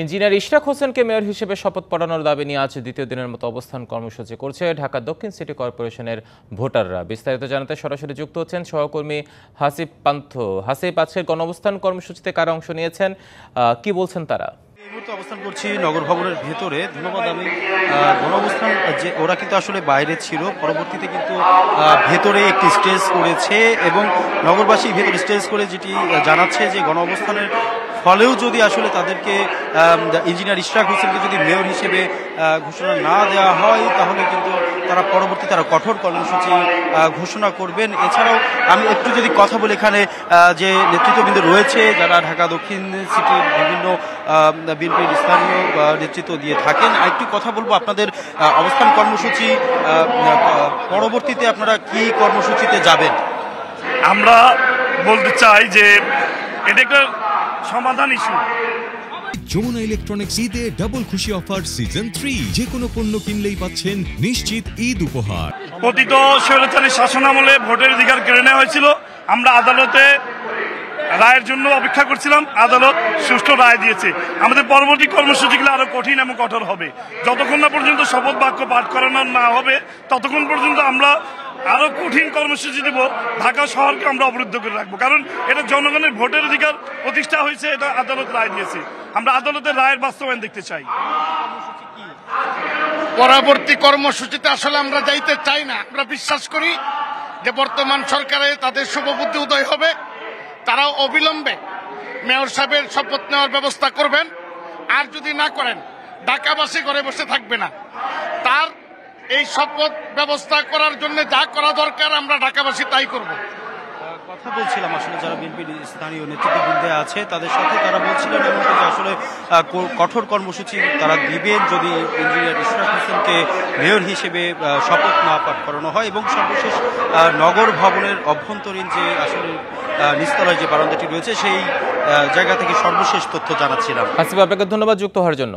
Engineer Ishraq হোসেনকে mayor হিসেবে শপথ পড়ানোর দাবি নিয়ে আজ দ্বিতীয় দিনের মতো অবস্থান কর্মসূচি করছে ঢাকা দক্ষিণ সিটি কর্পোরেশনের ভোটাররা। বিস্তারিত জানাতে সরাসরি যুক্ত হচ্ছেন সহকর্মী হাসিব পান্থ। হাসিব, আজকের গণঅবস্থান কর্মসূচিতে কারা অংশ নিয়েছেন, কি বলছেন তারা? এই মুহূর্তে অবস্থান করছি নগর ভবনের ভেতরে। ধন্যবাদ। আমি গণঅবস্থান যে ওরা কিন্তু আসলে বাইরে ছিল, পরবর্তীতে কিন্তু ভেতরে একটি স্টেজ করেছে এবং নগরবাসী ভেতরে স্টেজ করে যেটি জানাচ্ছে যে গণঅবস্থানের ফলেও যদি আসলে তাদেরকে ইঞ্জিনিয়ার ইশরাক হোসেনকে যদি মেয়র হিসেবে ঘোষণা না দেওয়া হয় তাহলে কিন্তু তারা পরবর্তী কঠোর কর্মসূচি ঘোষণা করবেন। এছাড়াও আমি একটু যদি কথা বলি, এখানে যে নেতৃত্ববৃন্দ রয়েছে যারা ঢাকা দক্ষিণ সিটির বিভিন্ন বিএনপির স্থানীয় নেতৃত্ব দিয়ে থাকেন, একটু কথা বলবো আপনাদের অবস্থান কর্মসূচি পরবর্তীতে আপনারা কি কর্মসূচিতে যাবেন। আমরা বলতে চাই যে এটা একটা সমাধান ইস্যু। যমুনা ইলেকট্রনিক্স ঈদে ডাবল খুশি অফার সিজন 3, যে কোনো পণ্য কিনলেই পাচ্ছেন নিশ্চিত ঈদ উপহার। পতিত স্বৈরাচারী শাসন আমলে ভোটের অধিকার কেড়ে নেওয়া হয়েছিল। আমরা আদালতে রায়ের জন্য অপেক্ষা করছিলাম, আদালত সুষ্ঠু রায় দিয়েছে। আমাদের পরবর্তী কর্মসূচিগুলো আরো কঠিন এবং কঠোর হবে। যতক্ষণ না পর্যন্ত শপথ বাক্য পাঠ করানো না হবে ততক্ষণ পর্যন্ত আমরা আরো কঠিন কর্মসূচি দেব। ঢাকা শহরকে আমরা অবরুদ্ধ করে রাখবো, কারণ এটা জনগণের ভোটের অধিকার প্রতিষ্ঠা হয়েছে, এটা আদালত রায় দিয়েছে। আমরা আদালতের রায়ের বাস্তবায়ন দেখতে চাই। পরবর্তী কর্মসূচিতে আসলে আমরা যাইতে চাই না। আমরা বিশ্বাস করি যে বর্তমান সরকারে তাদের শুভবুদ্ধি উদয় হবে, তারা অবিলম্বে মেয়র সাহেবের শপথ নেওয়ার ব্যবস্থা করবেন। আর যদি না করেন ঢাকাবাসী ঘরে বসে থাকবে না। তার এই শপথ ব্যবস্থা করার জন্য যা করা দরকার আমরা ঢাকাবাসী তাই করব। কথা বলছিলাম আসলে যারা বিএনপির স্থানীয় নেতৃত্ববৃন্দে আছে তাদের সাথে, তারা বলছিলেন এমনকি যে আসলে কঠোর কর্মসূচি তারা দিবেন যদি ইঞ্জিনিয়ার ইশরাক হোসেনকে মেয়র হিসেবে শপথ না পাঠ করানো হয়। এবং সর্বশেষ নগর ভবনের অভ্যন্তরীণ যে আসলে নিচতলায় যে বারান্দাটি রয়েছে সেই জায়গা থেকে সর্বশেষ তথ্য জানাচ্ছিলাম। হাসিব, আপনাকে ধন্যবাদ যুক্ত হওয়ার জন্য।